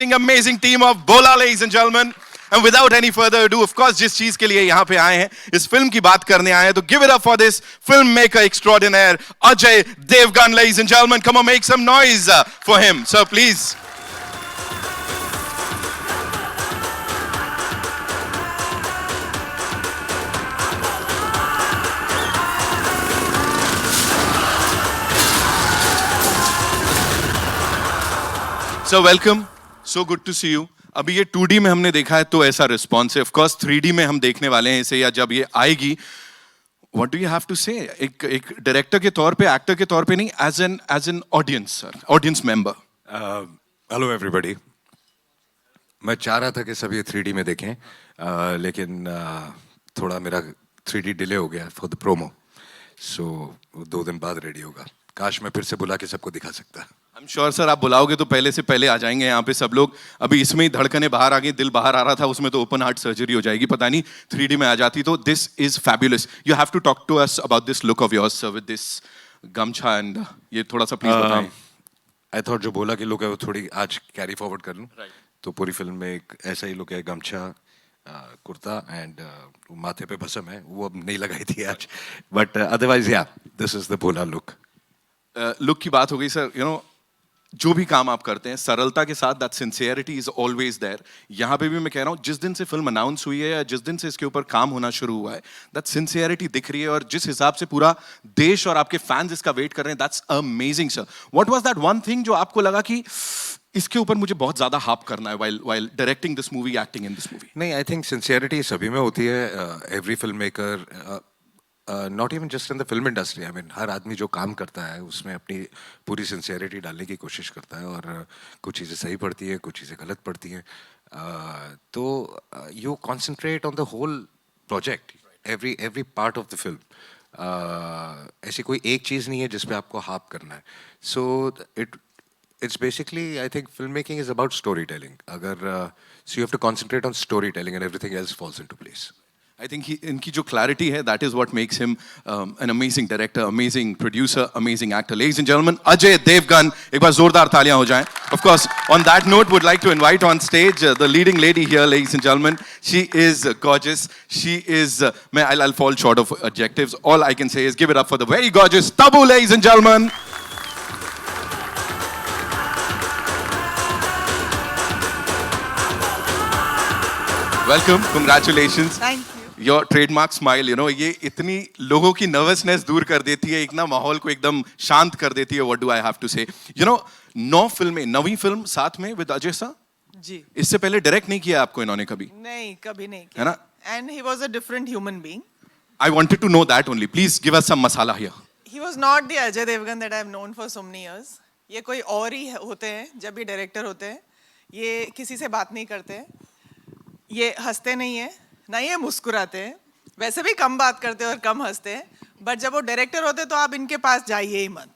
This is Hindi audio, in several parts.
amazing team of Bola, ladies and gentlemen. And without any further ado, of course, जिस चीज के लिए यहाँ पे आए हैं, इस फिल्म की बात करने आए हैं, तो give it up for this filmmaker extraordinaire, Ajay Devgan, ladies and gentlemen. Come on, make some noise for him, sir, please. So welcome, so good to see you. अभी ये 2D में हमने देखा है तो ऐसा रिस्पॉन्स है. ऑफ कोर्स 3D में हम देखने वाले हैं इसे, या जब ये आएगी, what do you have to say? एक डायरेक्टर के तौर पे, एक्टर के तौर पे नहीं, as an audience, sir, audience member. Hello everybody. मैं चाह रहा था कि सब ये 3D में देखें, लेकिन थोड़ा मेरा 3D डिले हो गया फॉर द प्रोमो, सो 2 दिन बाद रेडी होगा. काश मैं फिर से बुला के सबको दिखा सकता. आई एम श्योर सर, आप बुलाओगे तो पहले से पहले आ जाएंगे यहाँ पे सब लोग. अभी इसमें ही धड़कने बाहर आ गई, दिल बाहर आ रहा था, उसमें तो ओपन हार्ट सर्जरी हो जाएगी. पता नहीं 3D में आ जाती तो. This is fabulous. You have to talk to us about this look of yours sir, with this gamchha and ये थोड़ा सा प्लीज बताएं. आई थॉट जो बोला कि लुक है वो थोड़ी आज कैरी फॉरवर्ड कर लूं. तो पूरी फिल्म में एक ऐसा ही लुक है, गमछा, कुर्ता एंड माथे पे भस्म है, वो अब नहीं लगाई थी आज, बट अदरवाइज या दिस इज द बोला लुक. लुक की बात हो गई सर. यू नो, जो भी काम आप करते हैं सरलता के साथ, that sincerity is always there. यहाँ पे भी मैं कह रहा हूँ, जिस दिन से फिल्म अनाउंस हुई है या जिस दिन से इसके ऊपर काम होना शुरू हुआ है, दैट सिंसियरिटी दिख रही है. और जिस हिसाब से पूरा देश और आपके फैंस इसका वेट कर रहे हैं, that's amazing sir. What was that one thing जो आपको लगा कि इसके ऊपर मुझे बहुत ज्यादा हाप करना है while directing this movie, acting in this movie? नहीं, आई थिंक सिंसियरिटी सभी में होती है. Every film maker, not even just in the film industry, I mean हर आदमी जो काम करता है उसमें अपनी पूरी सिंसियरिटी डालने की कोशिश करता है. और कुछ चीज़ें सही पड़ती हैं, कुछ चीज़ें गलत पड़ती हैं. तो you concentrate on the whole project, every part of the film. ऐसी कोई एक चीज़ नहीं है जिस पे आपको हाफ करना है. सो it's basically, I think filmmaking is about storytelling. So you have to concentrate on storytelling and everything else falls into place. I think इनकी जो clarity है, that is what makes him an amazing director, amazing producer, amazing actor. Ladies and gentlemen, Ajay Devgan. एक बार जोरदार तालियां हो जाएं. Of course, on that note, would like to invite on stage the leading lady here, ladies and gentlemen. She is gorgeous. She is, I'll fall short of adjectives. All I can say is give it up for the very gorgeous Tabu, ladies and gentlemen. Welcome, congratulations. Thank you. Your trademark smile, you know, ये इतनी लोगों की नर्वसनेस दूर कर देती है, एक ना माहौल को एकदम शांत कर देती है. What do I have to say? You know, 9 फिल्में, 9वीं फिल्म साथ में with अजय सर. जी. इससे पहले डायरेक्ट नहीं किया आपको इन्होंने कभी? नहीं, कभी नहीं किया. है ना? And he was a different human being. I wanted to know that only. Please give us some masala here. He was not the Ajay Devgan that I have known for so many years. ये कोई और ही होते हैं जब ये डायरेक्टर होते हैं. ये किसी से बात नहीं करते हैं. ये हंसते नहीं है, ना ये मुस्कुराते हैं. वैसे भी कम बात करते हैं और कम हंसते हैं. बट जब वो डायरेक्टर होते तो आप इनके पास जाइए ही मत.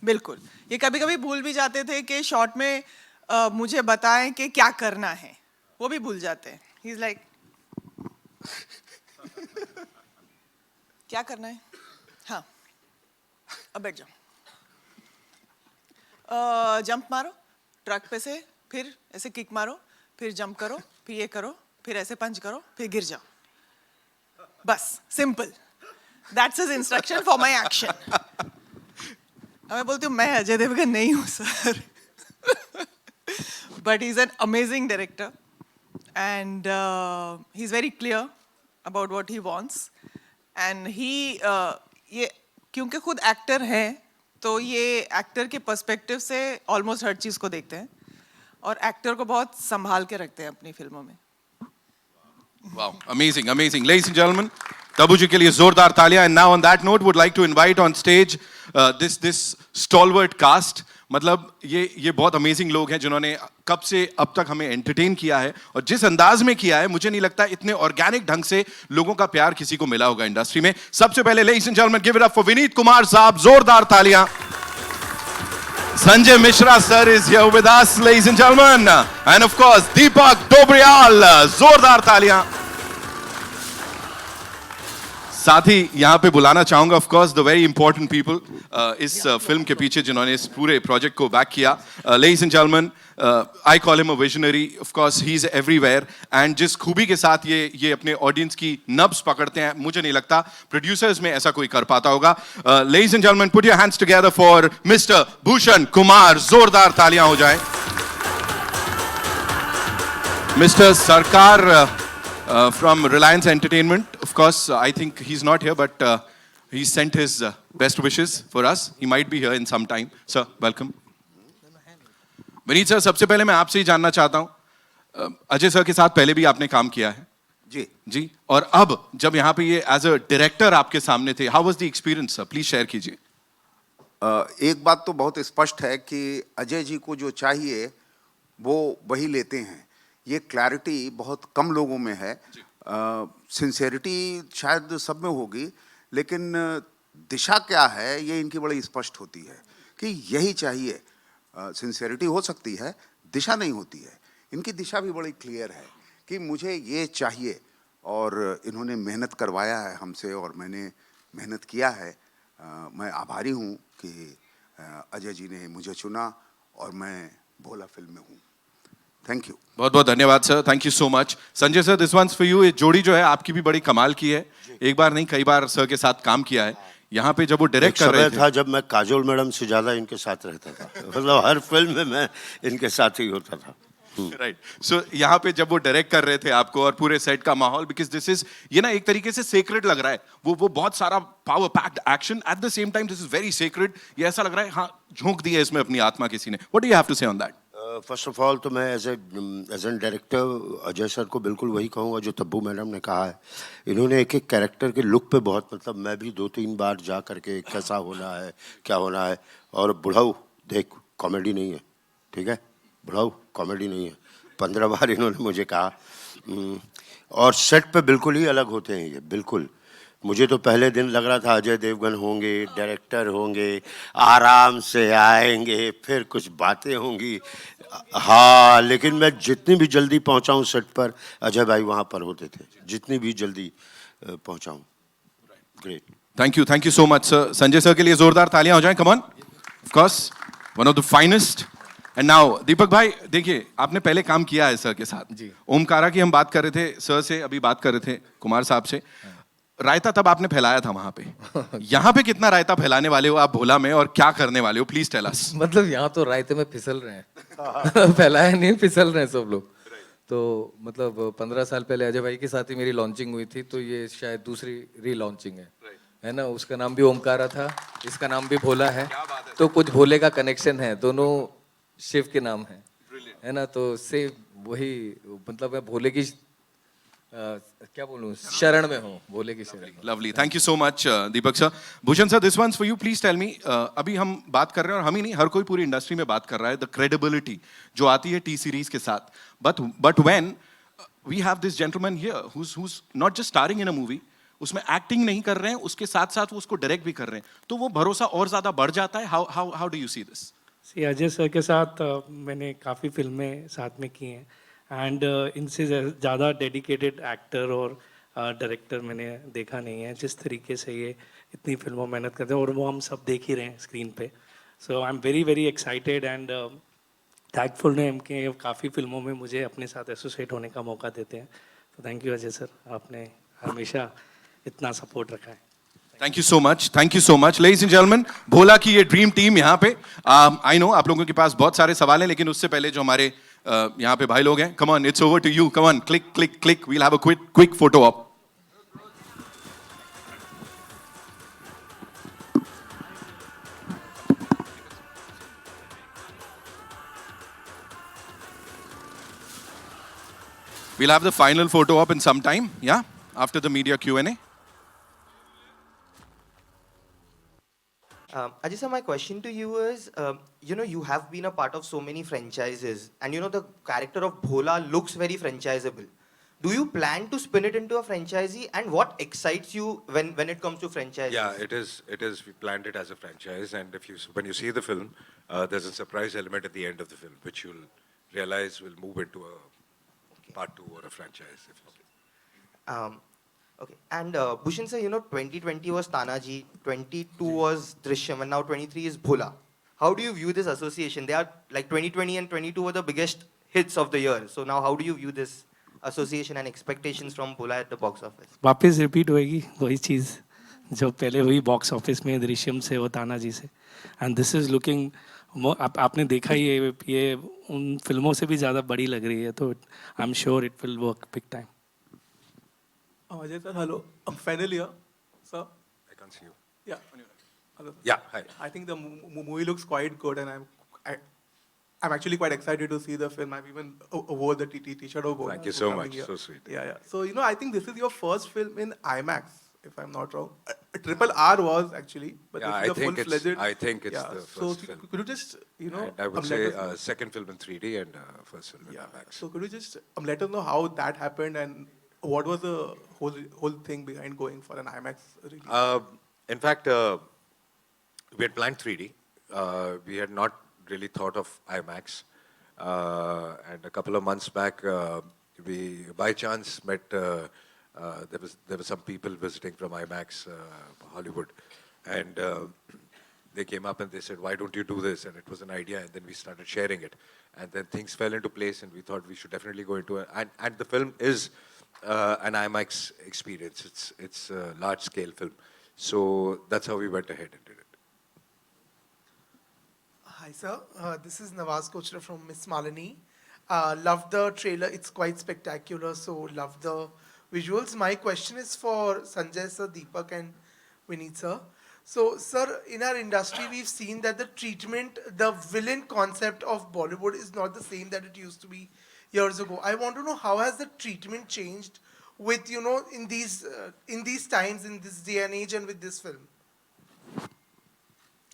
बिल्कुल. ये कभी कभी भूल भी जाते थे कि शॉर्ट में मुझे बताएं कि क्या करना है. वो भी भूल जाते हैं. ही इज लाइक क्या करना है? हाँ, अब बैठ जाओ. जंप मारो ट्रक पे से, फिर ऐसे किक मारो, फिर जंप करो, फिर ये करो, फिर ऐसे पंच करो, फिर गिर जाओ. बस, simple. That's his instruction for my action. मैं बोलती हूँ मैं अजय देवगन नहीं हूँ sir. But he is an amazing director and he is very clear about what he wants. And he ये क्योंकि खुद एक्टर है तो ये एक्टर के पर्सपेक्टिव से ऑलमोस्ट हर चीज़ को देखते हैं और एक्टर को बहुत संभाल के रखते हैं अपनी फिल्मों में. Wow, amazing, amazing. Ladies and gentlemen, Tabu ji के लिए जोरदार तालियां. And now on that note, would like to invite on stage this stalwart cast. मतलब ये बहुत अमेजिंग लोग हैं जिन्होंने कब से अब तक हमें एंटरटेन किया है, और जिस अंदाज में किया है मुझे नहीं लगता इतने ऑर्गेनिक ढंग से लोगों का प्यार किसी को मिला होगा इंडस्ट्री में. सबसे पहले ladies and gentlemen, give it up for Vineet Kumar साहब. जोरदार तालियां. Sanjay Mishra sir is here with us, ladies and gentlemen. And of course, Deepak Dobriyal. जोरदार तालियां. साथ ही यहाँ पे बुलाना चाहूंगा of course the very important people इस फिल्म के पीछे जिन्होंने इस पूरे प्रोजेक्ट को बैक किया. Ladies and gentleman, I call him a visionary. Of course he is everywhere and जिस खूबी के साथ ये अपने ऑडियंस की नब्ज पकड़ते हैं, मुझे नहीं लगता प्रोड्यूसर्स में ऐसा कोई कर पाता होगा. Ladies and gentleman, put your hands together for mister Bhushan Kumar. जोरदार तालियां हो जाएं. Mr. Sarkar from Reliance Entertainment. Of course, I think he's not here, but he sent his best wishes for us. He might be here in some time. Sir, welcome. Vineet sir, सबसे पहले मैं आपसे ही जानना चाहता हूं, अजय सर के साथ पहले भी आपने काम किया है जी जी, और अब जब यहाँ पे ये एज अ डायरेक्टर आपके सामने थे, how was the experience sir? Please share कीजिए. एक बात तो बहुत स्पष्ट है कि अजय जी को जो चाहिए वो वही लेते हैं. ये क्लैरिटी बहुत कम लोगों में है. सिंसेरिटी शायद सब में होगी, लेकिन दिशा क्या है ये इनकी बड़ी स्पष्ट होती है कि यही चाहिए. सिंसेरिटी हो सकती है, दिशा नहीं होती है. इनकी दिशा भी बड़ी क्लियर है कि मुझे ये चाहिए, और इन्होंने मेहनत करवाया है हमसे और मैंने मेहनत किया है. मैं आभारी हूँ कि अजय जी ने मुझे चुना और मैं भोला फिल्म में हूँ. Thank you. बहुत बहुत धन्यवाद sir. Thank you so much. Sanjay sir, this one's for you. ये जोड़ी जो है आपकी भी बड़ी कमाल की है. एक बार नहीं, कई बार सर के साथ काम किया है. यहाँ पे जब वो डायरेक्ट कर रहे थे, था जब मैं काजोल मैडम से ज्यादा इनके साथ रहता था. मतलब हर फिल्म में मैं इनके साथ ही होता था. राइट. सो यहाँ पे जब वो डायरेक्ट कर रहे थे आपको और पूरे सेट का माहौल, बिकॉज दिस इज, ये ना एक तरीके से सेक्रेड लग रहा है. वो बहुत सारा power packed action, at the same time this is very sacred. ये ऐसा लग रहा है हाँ झोंक दी है इसमें अपनी आत्मा किसी ने. What do you have to say on that? First of all तो मैं as an director Ajay sir को बिल्कुल वही कहूँगा जो तब्बू मैडम ने कहा है. इन्होंने एक एक कैरेक्टर के लुक पे बहुत, मतलब मैं भी 2-3 बार जा करके कैसा होना है क्या होना है. और बुढ़ाऊ देख कॉमेडी नहीं है, ठीक है, बुढ़ाऊ कॉमेडी नहीं है. 15 बार इन्होंने मुझे कहा. और सेट पे बिल्कुल ही अलग होते हैं ये, बिल्कुल. मुझे तो पहले दिन लग रहा था अजय देवगन होंगे, डायरेक्टर होंगे, आराम से आएंगे, फिर कुछ बातें होंगी. हाँ, लेकिन मैं जितनी भी जल्दी पहुंचा हूं सेट पर, अजय भाई वहां पर होते थे. जितनी भी जल्दी पहुंचा हूं. Great. Thank you so much sir. Sanjay sir के लिए जोरदार तालियां हो जाएं. Come on. Of course one of the finest. And now Deepak भाई, देखिए आपने पहले काम किया है सर के साथ जी. ओमकारा की हम बात कर रहे थे सर से, अभी बात कर रहे थे कुमार साहब से. रायता तब आपने फैलाया था वहां पे. यहाँ पे कितना रायता फैलाने वाले हो आप भोला में, और क्या करने वाले हो? Please tell us. मतलब यहाँ तो रायते में फिसल रहे हैं. फैलाया नहीं, फिसल रहे हैं सब लोग. तो मतलब 15 साल पहले अजय भाई के साथ ही मेरी लॉन्चिंग हुई थी, तो ये शायद दूसरी री-लॉन्चिंग है ना. उसका नाम भी ओमकारा था, इसका नाम भी भोला है. तो कुछ भोले का कनेक्शन है, दोनों शिव के नाम है ना. तो से वही, मतलब मैं भोले की क्या बोलूं, शरण में हूँ, भोले की शरण. Lovely. Thank you so much Deepak sir. Bhushan sir, this one's for you. Please tell me, अभी हम बात कर रहे हैं, और हम ही नहीं, हर कोई पूरी इंडस्ट्री में बात कर रहा है, द क्रेडिबिलिटी जो आती है टी सीरीज के साथ. But when we have this gentleman here who's not just starring in a movie, उसमें एक्टिंग नहीं कर रहे हैं, उसके साथ साथ वो उसको डायरेक्ट भी कर रहे हैं, तो वो भरोसा और ज्यादा बढ़ जाता है. How do you see this? See Ajay sir के साथ मैंने काफ़ी फिल्में साथ में की हैं, एंड इनसे ज़्यादा डेडिकेटेड एक्टर और डायरेक्टर मैंने देखा नहीं है. जिस तरीके से ये इतनी फिल्मों में मेहनत करते हैं, और वो हम सब देख ही रहे हैं स्क्रीन पे. So I am very very excited and thankful हैं कि काफ़ी फिल्मों में मुझे अपने साथ एसोसिएट होने का मौका देते हैं. तो थैंक यू अजय सर, आपने हमेशा इतना सपोर्ट रखा है. Thank you so much. Thank you so much. Ladies and gentleman, Bhola की ये ड्रीम टीम यहाँ पे. आई नो आप लोगों के पास बहुत सारे सवाल हैं, लेकिन उससे पहले जो हमारे यहाँ पे भाई लोग हैं, come on, it's over to you. Come on, click click click. We'll have a quick photo op. We'll have the final photo op in some time, yeah, after the media Q&A. Ajay sir, my question to you is, you have been a part of so many franchises, and the character of Bhola looks very franchisable. Do you plan to spin it into a franchisee, and what excites you when it comes to franchises? Yeah, it is. We planned it as a franchise, and when you see the film, there's a surprise element at the end of the film, which you'll realize will move into a part 2 or a franchise. Okay. And Bhushan sir, 2020 was Tanaji, 22 was Drishyam, and now 23 is Bhola. How do you view this association? They are like 2020 and 22 were the biggest hits of the year. So now how do you view this association and expectations from Bhola at the box office? वापस रिपीट होएगी वही चीज़ जो पहले हुई बॉक्स ऑफिस में दृश्यम से वो तानाजी से एंड दिस इज़ लुकिंग आपने देखा ही है ये उन फिल्मों से भी ज़्यादा बड़ी लग रही है तो I am sure it will work big time Ajay sir, hello. I'm final year, sir. I can't see you. Yeah. Hello. Yeah, hi. I think the movie looks quite good, and I'm actually quite excited to see the film. I've even wore the T-shirt of Thank you so much. So sweet. Yeah, yeah. So I think this is your first film in IMAX, if I'm not wrong. Triple R was actually, but Yeah, this is a full-fledged. I think it's the So first film. could you just And I would let say us know- second film in 3D and first film in yeah. IMAX. So could you just let us know how that happened and what was the whole thing behind going for an IMAX release? In fact, we had planned 3D. We had not really thought of IMAX. And a couple of months back, we by chance met. There were some people visiting from IMAX Hollywood, and they came up and they said, "Why don't you do this?" And it was an idea, and then we started sharing it, and then things fell into place, and we thought we should definitely go into it. And the film is an IMAX experience. It's a large scale film, so that's how we went ahead and did it. Hi, sir. This is Nawaz Kochra from Miss Malini. Love the trailer. It's quite spectacular, so love the visuals. My question is for Sanjay sir, Deepak, and Vineet sir. So, sir, in our industry, we've seen that the treatment, the villain concept of Bollywood is not the same that it used to be years ago. I want to know how has the treatment changed with, in these times, in this day and age, and with this film?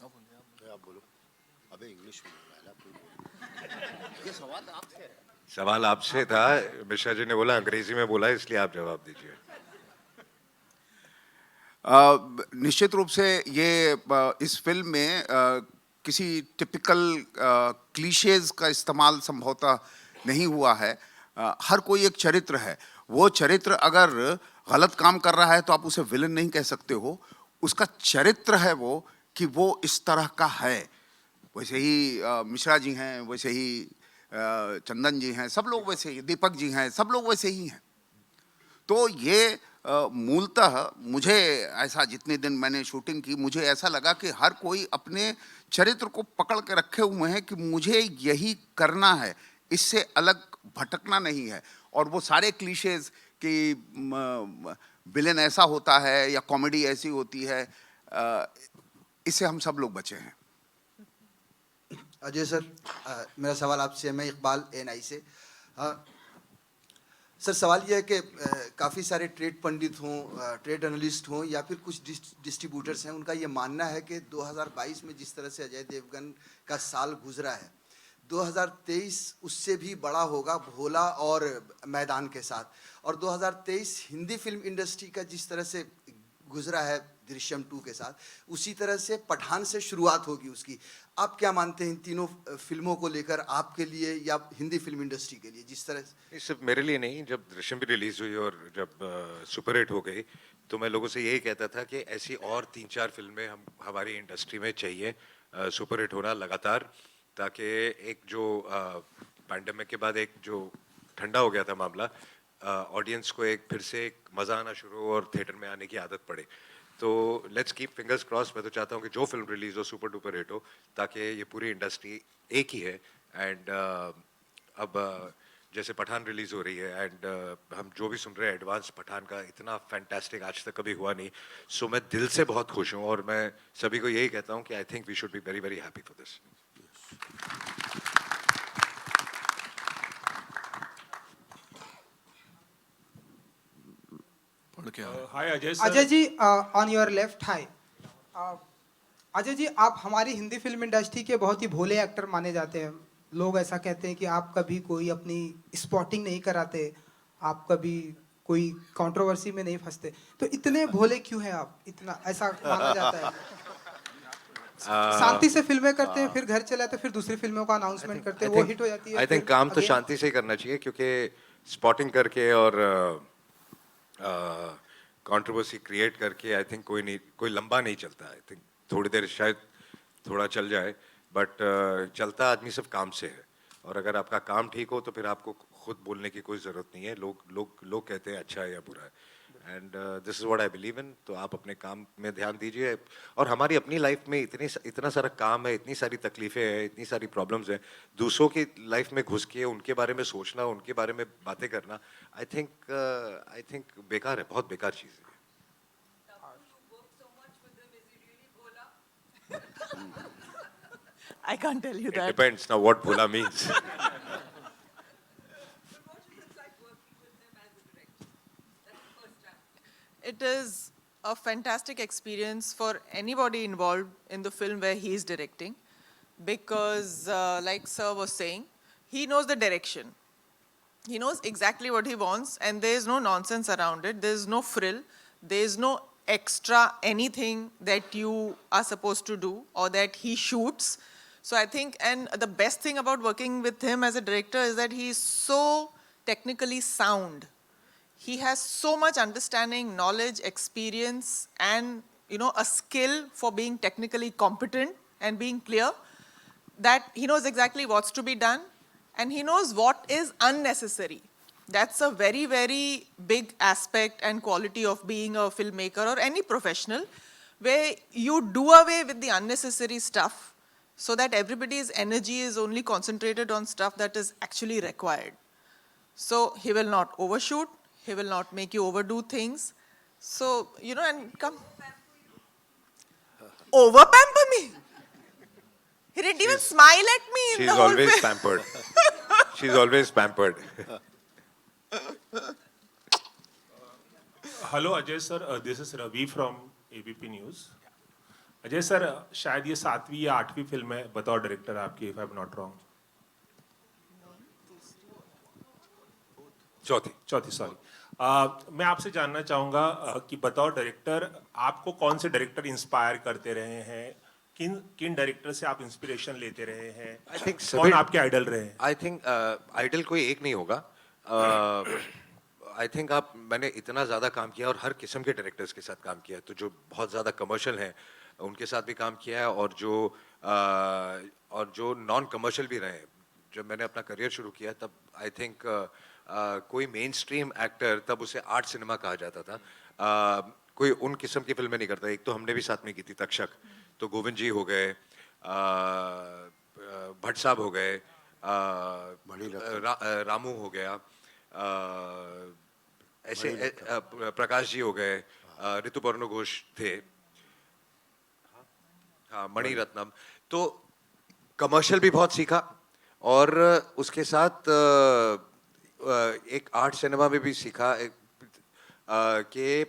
आप बोलो अबे इंग्लिश में बोला ये सवाल आपसे है सवाल आपसे था मिश्रा जी ने बोला अंग्रेजी में बोला इसलिए आप जवाब दीजिए निश्चित रूप से ये इस फिल्म में किसी टिपिकल क्लीशेज का इस्तेमाल संभवतः नहीं हुआ है। हर कोई एक चरित्र है, वो चरित्र अगर गलत काम कर रहा है तो आप उसे विलन नहीं कह सकते हो, उसका चरित्र है वो कि वो इस तरह का है। वैसे ही मिश्रा जी हैं, वैसे ही चंदन जी हैं, सब लोग वैसे ही, दीपक जी हैं, सब लोग वैसे ही हैं। तो ये मूलतः मुझे ऐसा, जितने दिन मैंने शूटिंग की, मुझे ऐसा लगा कि हर कोई अपने चरित्र को पकड़ के रखे हुए हैं कि मुझे यही करना है, इससे अलग भटकना नहीं है। और वो सारे क्लीशेज कि विलेन ऐसा होता है या कॉमेडी ऐसी होती है, इससे हम सब लोग बचे हैं। अजय सर, मेरा सवाल आपसे है, मैं इकबाल एनआई से। सर, सवाल यह है कि काफ़ी सारे ट्रेड पंडित हों, ट्रेड एनालिस्ट हों या फिर कुछ डिस्ट्रीब्यूटर्स हैं, उनका ये मानना है कि 2022 में जिस तरह से अजय देवगन का साल गुजरा है, 2023 उससे भी बड़ा होगा भोला और मैदान के साथ। और 2023 हिंदी फिल्म इंडस्ट्री का जिस तरह से गुजरा है दृश्यम 2 के साथ, उसी तरह से पठान से शुरुआत होगी उसकी। आप क्या मानते हैं इन तीनों फिल्मों को लेकर, आपके लिए या हिंदी फिल्म इंडस्ट्री के लिए जिस तरह से? सिर्फ मेरे लिए नहीं, जब दृश्यम भी रिलीज हुई और जब सुपर हिट हो गई तो मैं लोगों से यही कहता था कि ऐसी और 3-4 फिल्में हमारी इंडस्ट्री में चाहिए, सुपर हिट होना लगातार, ताकि एक जो पैंडेमिक के बाद एक जो ठंडा हो गया था मामला, ऑडियंस को एक फिर से एक मज़ा आना शुरू हो और थिएटर में आने की आदत पड़े। तो लेट्स कीप फिंगर्स क्रॉस। मैं तो चाहता हूँ कि जो फिल्म रिलीज हो सुपर डुपर हिट हो, ताकि ये पूरी इंडस्ट्री एक ही है। एंड अब जैसे पठान रिलीज हो रही है एंड हम जो भी सुन रहे हैं एडवांस पठान का इतना फैंटास्टिक आज तक कभी हुआ नहीं। सो मैं दिल से बहुत खुश हूँ और मैं सभी को यही कहता हूँ कि I think we should be very very happy for this. Hi Ajay sir. Ajay ji, on your left, hi. Ajay ji, आप हमारी हिंदी फिल्म इंडस्ट्री के बहुत ही भोले एक्टर माने जाते हैं। लोग ऐसा कहते हैं कि आप कभी कोई अपनी स्पॉटिंग नहीं कराते, आप कभी कोई कंट्रोवर्सी में नहीं फंसते, तो इतने भोले क्यों हैं आप? इतना ऐसा माना जाता है। शांति से फिल्में करते हैं, फिर घर चले आते, फिर दूसरी फिल्मों का अनाउंसमेंट करते हैं, वो हिट हो जाती है। आई थिंक काम तो शांति से ही करना चाहिए, क्योंकि स्पॉटिंग करके और कंट्रोवर्सी क्रिएट करके आई थिंक कोई लंबा नहीं चलता. आई थिंक थोड़ी देर शायद थोड़ा चल जाए, बट चलता आदमी सिर्फ काम से है. और अगर आपका काम ठीक हो तो फिर आपको खुद बोलने की कोई ज़रूरत नहीं है. लोग कहते हैं अच्छा है या बुरा है. And this is what I believe in. तो आप अपने काम में ध्यान दीजिए. और हमारी अपनी लाइफ में इतना सारा काम है, इतनी सारी तकलीफ़ें हैं, इतनी सारी प्रॉब्लम्स हैं. दूसरों की लाइफ में घुस के उनके बारे में सोचना, उनके बारे में बातें करना, आई थिंक बेकार है, बहुत बेकार चीज़ है. I can't tell you It that. depends now what Bhola means. It is a fantastic experience for anybody involved in the film where he is directing, because like Sir was saying, he knows the direction. He knows exactly what he wants, and there is no nonsense around it. There is no frill. There is no extra anything that you are supposed to do or that he shoots. So I think, and the best thing about working with him as a director is that he is so technically sound. He has so much understanding, knowledge, experience, and a skill for being technically competent and being clear, that he knows exactly what's to be done, and he knows what is unnecessary. That's a very, very big aspect and quality of being a filmmaker or any professional, where you do away with the unnecessary stuff so that everybody's energy is only concentrated on stuff that is actually required. So he will not overshoot. He will not make you overdo things. So, and come. Over pamper me. He didn't even smile at me in She's the whole always film. pampered. She's always pampered. Hello Ajay sir, this is Ravi from ABP news. Ajay sir, शायद ये 7वीं या 8वीं फिल्म है बतौर डायरेक्टर आपकी, if I am not wrong. चौथी, सॉरी. मैं आपसे जानना चाहूँगा कि बतौर डायरेक्टर आपको कौन से डायरेक्टर इंस्पायर करते रहे हैं, किन डायरेक्टर से आप इंस्पिरेशन लेते रहे हैं, कौन आपके आइडल रहे हैं? आई थिंक आइडल कोई एक नहीं होगा. आई थिंक मैंने इतना ज़्यादा काम किया और हर किस्म के डायरेक्टर्स के साथ काम किया है. तो जो बहुत ज़्यादा कमर्शियल हैं उनके साथ भी काम किया है, और जो नॉन कमर्शियल भी रहे हैं. जब मैंने अपना करियर शुरू किया तब आई थिंक कोई मेन स्ट्रीम एक्टर, तब उसे आर्ट सिनेमा कहा जाता था, कोई उन किस्म की फिल्में नहीं करता. एक तो हमने भी साथ में की थी तक्षक, तो गोविंद जी हो गए, भट्ट साहब हो गए, रामू हो गया, ऐसे प्रकाश जी हो गए, ऋतुपर्ण घोष थे, हाँ, मणि रत्नम. तो कमर्शियल भी बहुत सीखा, और उसके साथ एक आर्ट सिनेमा में भी सीखा कि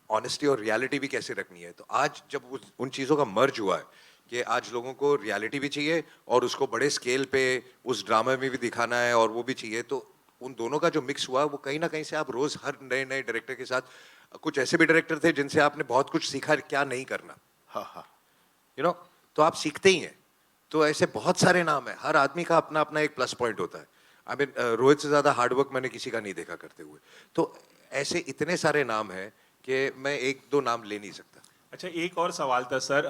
ऑनेस्टी और रियलिटी भी कैसे रखनी है. तो आज जब उन चीज़ों का मर्ज हुआ है कि आज लोगों को रियलिटी भी चाहिए और उसको बड़े स्केल पे उस ड्रामा में भी दिखाना है और वो भी चाहिए, तो उन दोनों का जो मिक्स हुआ वो कहीं ना कहीं से आप रोज़ हर नए नए डायरेक्टर के साथ, कुछ ऐसे भी डायरेक्टर थे जिनसे आपने बहुत कुछ सीखा क्या नहीं करना. तो आप सीखते ही हैं. तो ऐसे बहुत सारे नाम हैं, हर आदमी का अपना अपना एक प्लस पॉइंट होता है. आई मीन रोहित से ज़्यादा हार्डवर्क मैंने किसी का नहीं देखा करते हुए. तो ऐसे इतने सारे नाम हैं कि मैं एक दो नाम ले नहीं सकता. अच्छा, एक और सवाल था सर.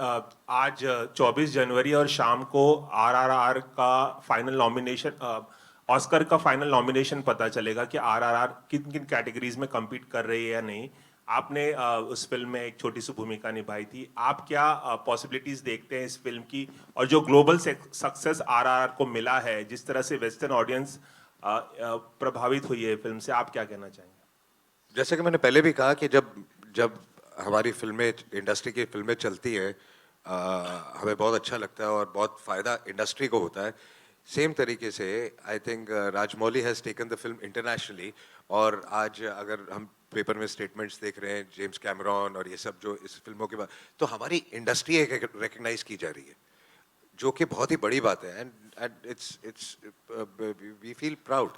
आज 24 जनवरी और शाम को RRR का फाइनल नॉमिनेशन, ऑस्कर का फाइनल नॉमिनेशन पता चलेगा कि RRR किन किन कैटेगरीज में कम्पीट कर रही है या नहीं. आपने उस फिल्म में एक छोटी सी भूमिका निभाई थी. आप क्या पॉसिबिलिटीज देखते हैं इस फिल्म की, और जो ग्लोबल सक्सेस RRR को मिला है, जिस तरह से वेस्टर्न ऑडियंस प्रभावित हुई है फिल्म से, आप क्या कहना चाहेंगे? जैसे कि मैंने पहले भी कहा कि जब हमारी फिल्में, इंडस्ट्री की फिल्में चलती हैं, हमें बहुत अच्छा लगता है और बहुत फ़ायदा इंडस्ट्री को होता है. सेम तरीके से I think Rajamouli has taken the film internationally. और आज अगर हम पेपर में स्टेटमेंट्स देख रहे हैं, जेम्स कैमरॉन और ये सब जो इस फिल्मों के बाद, तो हमारी इंडस्ट्री एक रिकग्नाइज की जा रही है, जो कि बहुत ही बड़ी बात है. And it's we feel proud.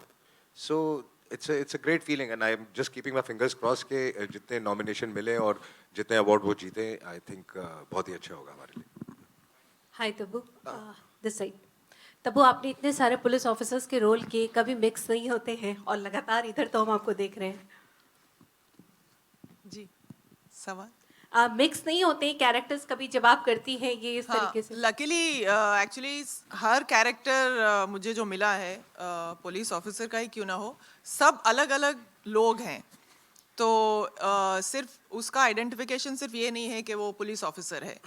So it's a great feeling, and I'm just keeping my fingers crossed के जितने नॉमिनेशन मिले और जितने अवार्ड वो जीते, आई थिंक बहुत ही अच्छा होगा हमारे लिए. हाय तब्बू, दिस साइड. तब्बू, आपने इतने सारे पुलिस ऑफिसर्स के रोल किए, कभी मिक्स नहीं होते हैं, और लगातार इधर तो हम आपको देख रहे हैं. जी सवाल मिक्स नहीं होते कैरेक्टर्स कभी जब आप करती हैं ये इस तरीके से? लकीली एक्चुअली हर कैरेक्टर मुझे जो मिला है पुलिस ऑफिसर का ही क्यों ना हो, सब अलग अलग लोग हैं। तो सिर्फ उसका आइडेंटिफिकेशन सिर्फ ये नहीं है कि वो पुलिस ऑफिसर है,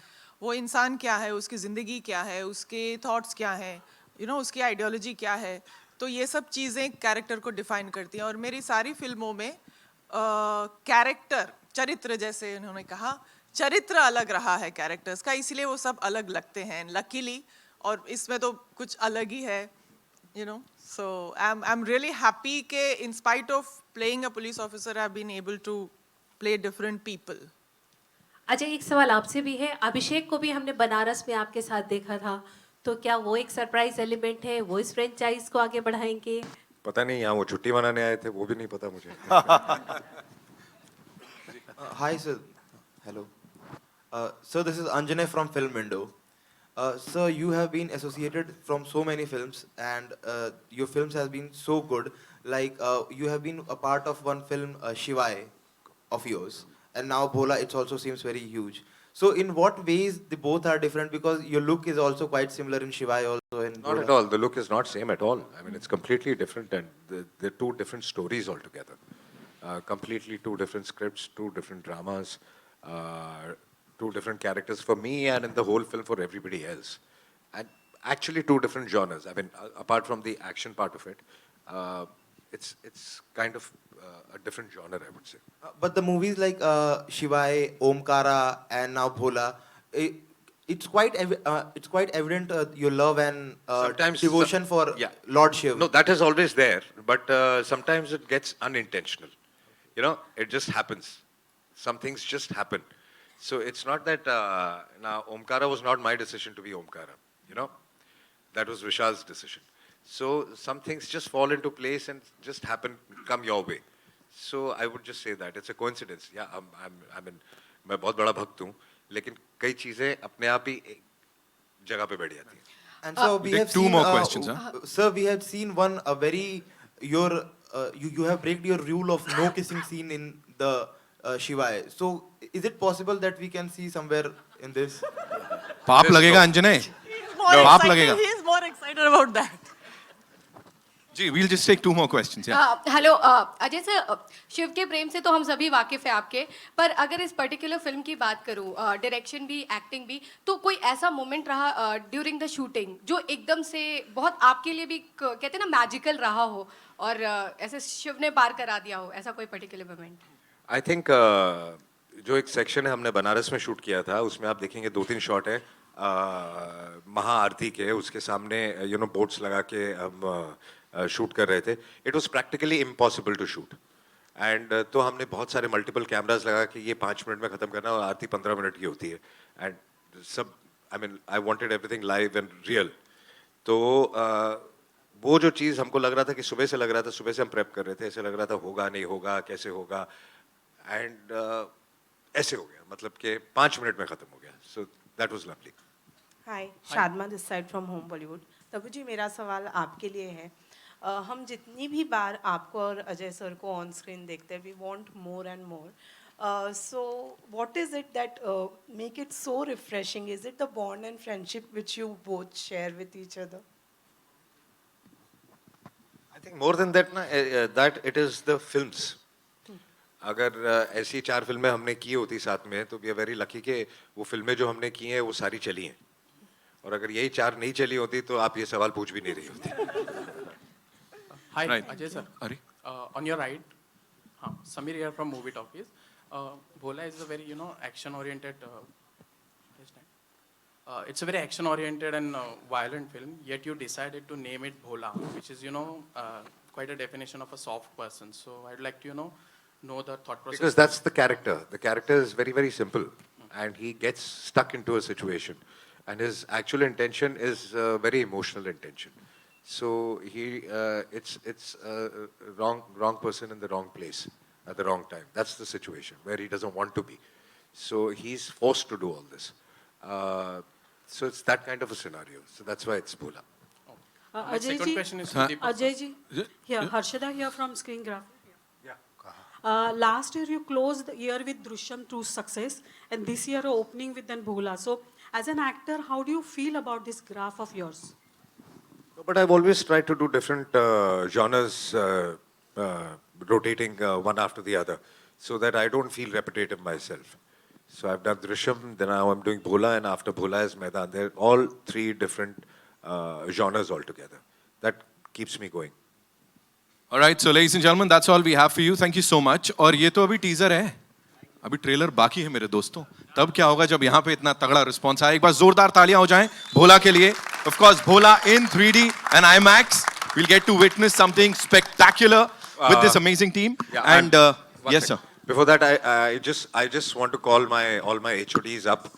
वो इंसान क्या है, उसकी ज़िंदगी क्या है, उसके थॉट्स क्या हैं, उसकी आइडियोलॉजी क्या है। तो ये सब चीज़ें कैरेक्टर को डिफाइन करती हैं। और मेरी सारी फिल्मों में कैरेक्टर, चरित्र, जैसे उन्होंने कहा, चरित्र अलग रहा है कैरेक्टर्स का, इसलिए वो सब अलग लगते हैं लकीली। और इसमें तो कुछ अलग ही है, so I'm really happy ke in spite of playing a police officer I've been able to play different people. Ajay, एक सवाल आपसे भी है। अभिषेक को भी हमने बनारस में आपके साथ देखा था, तो क्या वो एक सरप्राइज एलिमेंट है? वो इस फ्रेंचाइज को आगे बढ़ाएंगे? पता नहीं, यहाँ वो छुट्टी मनाने आए थे, वो भी नहीं पता मुझे. Hi, sir. Hello. So this is Anjanay from Film Window. Sir, you have been associated from so many films, and your films has been so good. Like you have been a part of one film, Shivai, of yours, and now Bhola. It also seems very huge. So in what ways they both are different? Because your look is also quite similar in Shivai, also in Not Bhola. at all. The look is not same at all. I mean, it's completely different, and they're two different stories altogether. Completely two different scripts, two different dramas, two different characters for me, and in the whole film for everybody else. And actually two different genres. I mean, apart from the action part of it, it's kind of a different genre, I would say. But the movies like Shivai, Omkara, and now Bhola, it's quite evident your love and Sometimes devotion for yeah. Lord Shiv. No, that is always there, but sometimes it gets unintentional. It just happens. Some things just happen. So it's not that now Omkara was not my decision to be Omkara. That was Vishal's decision. So some things just fall into place and just happen, come your way. So I would just say that it's a coincidence. Yeah, I mean, मैं बहुत बड़ा भक्त हूँ, लेकिन कई चीजें अपने आप ही एक जगह पे बैठ जाती हैं. And so we have two seen, more questions, huh? Sir, we have seen one a very you have break your rule of no kissing scene in the Shivai. So is it possible that we can see somewhere in this? पाप लगेगा अंजने. पाप लगेगा. He's more excited about that. जी, we'll just take two more questions. Yeah. Hello Ajay sir, Shiv के प्रेम से तो हम सभी वाकिफ हैं आपके, पर अगर इस पर्टिकुलर फिल्म की बात करूं, डायरेक्शन भी, एक्टिंग भी, तो कोई ऐसा मोमेंट रहा ड्यूरिंग द शूटिंग जो एकदम से बहुत आपके लिए भी कहते हैं ना मैजिकल रहा हो और ऐसे शिव ने पार करा दिया हो, ऐसा कोई पर्टिकुलर मोमेंट? आई थिंक जो एक सेक्शन है हमने बनारस में शूट किया था, उसमें आप देखेंगे 2-3 शॉट है महाआरती के, उसके सामने बोट्स लगा के हम शूट कर रहे थे. It was practically impossible to shoot, and तो हमने बहुत सारे मल्टीपल कैमराज लगा कि ये 5 मिनट में ख़त्म करना और आरती 15 मिनट की होती है. एंड सब I wanted everything live and real. तो वो जो चीज़ हमको लग रहा था कि सुबह से लग रहा था, सुबह से हम प्रेप कर रहे थे, ऐसे लग रहा था होगा नहीं होगा, कैसे होगा, एंड ऐसे हो गया, मतलब कि 5 मिनट में ख़त्म हो गया. So that was lovely. Hi, Shadma this side from home Bollywood. Tabu ji, मेरा सवाल आपके लिए है. हम जितनी भी बार आपको और अजय सर को ऑन स्क्रीन देखते हैं, we want more and more. So what is it that make it so refreshing? Is it the bond and friendship which you both share with each other? I think more than that, that it is the films. अगर ऐसी 4 फिल्में हमने की होती साथ में, तो वी आर वेरी लकी कि वो फिल्में जो हमने की हैं वो सारी चली हैं, और अगर यही 4 नहीं चली होती तो आप ये सवाल पूछ भी नहीं रही होती. Hi, Right. Ajay sir. Are On your right, Samir here from Movie Talkies. Bhola is a very, action-oriented. It's a very action-oriented and violent film. Yet you decided to name it Bhola, which is, quite a definition of a soft person. So I'd like to, know the thought process. Because that's the character. The character is very, very simple, and he gets stuck into a situation, and his actual intention is very emotional intention. So it's wrong person in the wrong place at the wrong time. That's the situation where he doesn't want to be. So he's forced to do all this. So it's that kind of a scenario. So that's why it's Bhola. My second question is to Deepak. Ajay ji, here, Harshada here from Screen Graph. Last year you closed the year with Drishyam 2 success, and this year opening with then Bhola. So, as an actor, how do you feel about this graph of yours? But I've always tried to do different genres, rotating one after the other, so that I don't feel repetitive myself. So I've done Drishyam, then now I'm doing Bhola, and after Bhola is Maidan. They're all three different genres altogether. That keeps me going. All right, so ladies and gentlemen, that's all we have for you. Thank you so much. और ये तो अभी टीजर है, अभी ट्रेलर बाकी है मेरे दोस्तों. तब क्या होगा जब यहाँ पे इतना तगड़ा रिस्पॉन्स आए? एक बार जोरदार तालियां हो जाएं भोला के लिए. Of course, Bhola in 3D and IMAX. We'll get to witness something spectacular with this amazing team. Yeah, and yes, sir. Before that, I just want to call all my HODs up,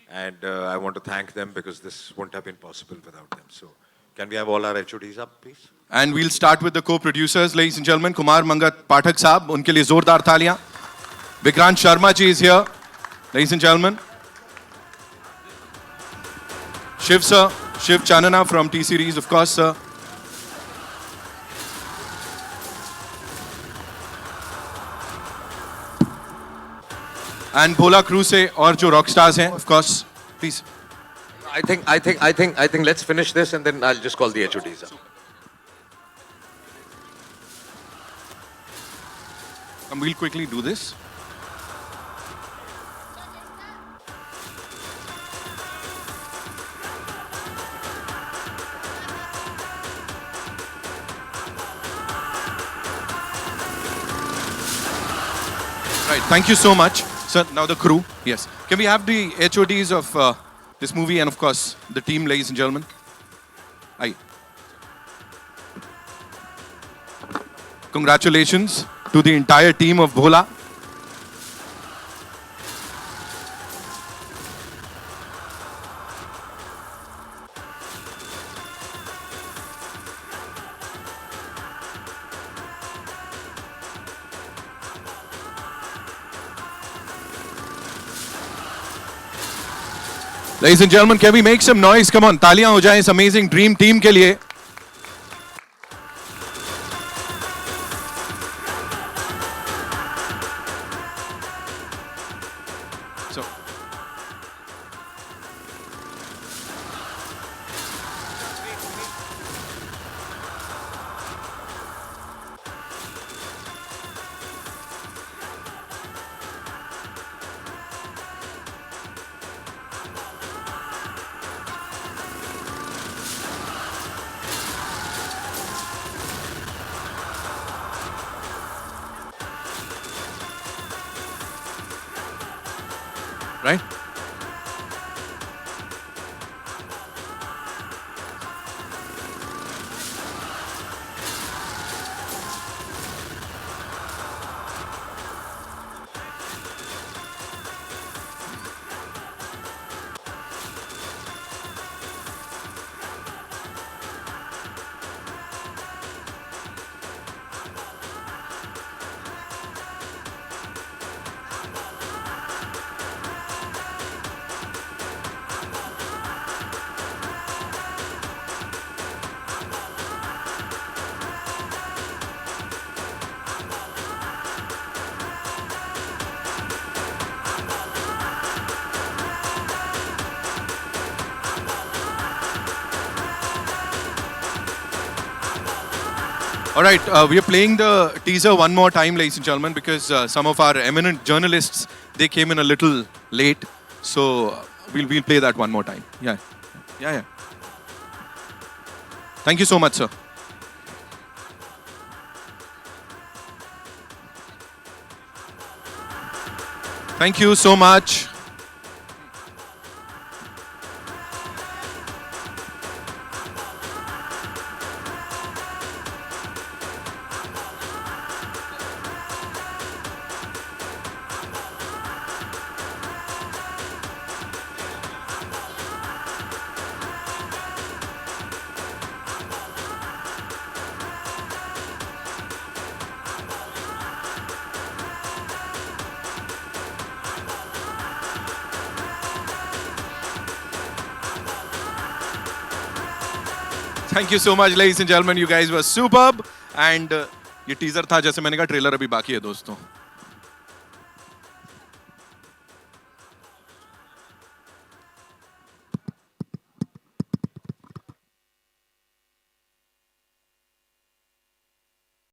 and I want to thank them because this wouldn't have been possible without them. So, can we have all our HODs up, please? And we'll start with the co-producers, ladies and gentlemen. Kumar Mangat Pathak साहब, उनके लिए जोरदार तालियां. Vikrant Sharma ji is here, ladies and gentlemen. Shiv sir, Shiv Chanana from T-Series, of course, sir. And Bhola crew से और जो rock stars हैं, of course, please. I think let's finish this and then I'll just call the HODs up. And we'll quickly do this. Right, thank you so much. Sir, now the crew. Yes. Can we have the HODs of this movie and of course the team, ladies and gentlemen? Aye. Congratulations to the entire team of Bhola. Ladies and gentlemen, can we make some noise? Come on, तालियां हो जाएं इस amazing dream team के लिए. So, right? All right, we are playing the teaser one more time, ladies and gentlemen, because some of our eminent journalists, they came in a little late. So we'll play that one more time. Yeah. Thank you so much, sir. Thank you so much. Thank you so much, ladies and gentlemen. You guys were superb. And ये टीजर था, जैसे मैंने कहा ट्रेलर अभी बाकी है दोस्तों.